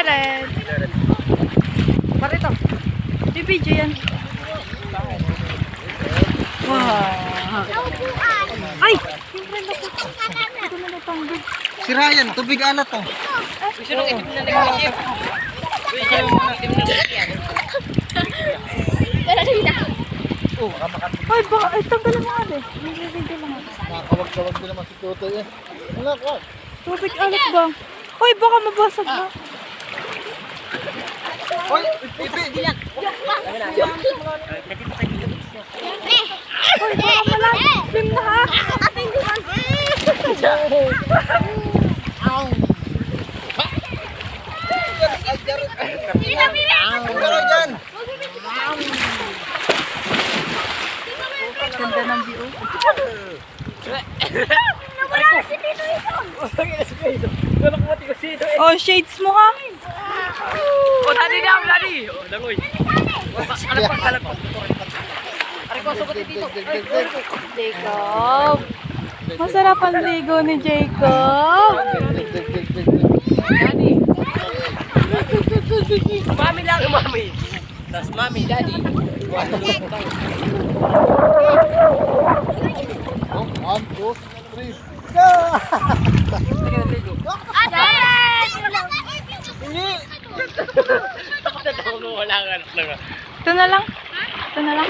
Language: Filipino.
Jared. Parito. Bibidyo yan. Wow. Ay! Siyempre nakuha. Ito na natanggal. Si Ryan, tubig alat to. Gusto nung itim na nag-iip. Gusto nung itim na nag-iip. Ay, baka, ay, tanggalin mo nga eh. Nagre-video lang ako. Nakakawag-kawag din naman si Tutoy eh. Wala ko. Tubig alat ba? Hoy, baka mabasag na. Hoy, pipi, di yan. Hoy, baka malalim na ha. Ganda ng view. Nawala na si Tito ito. Oh, shades mo ha. Oh, dali na, dali. Oh, langoy. Ano pang kalat mo? Ari ko sugot dito. Jacob. Masarap ang ligo ni Jacob. Daddy. Mami lang, mami. Tas mami, daddy. 1, 2, 3. Wala ka lang. Ito na lang. Ito na lang.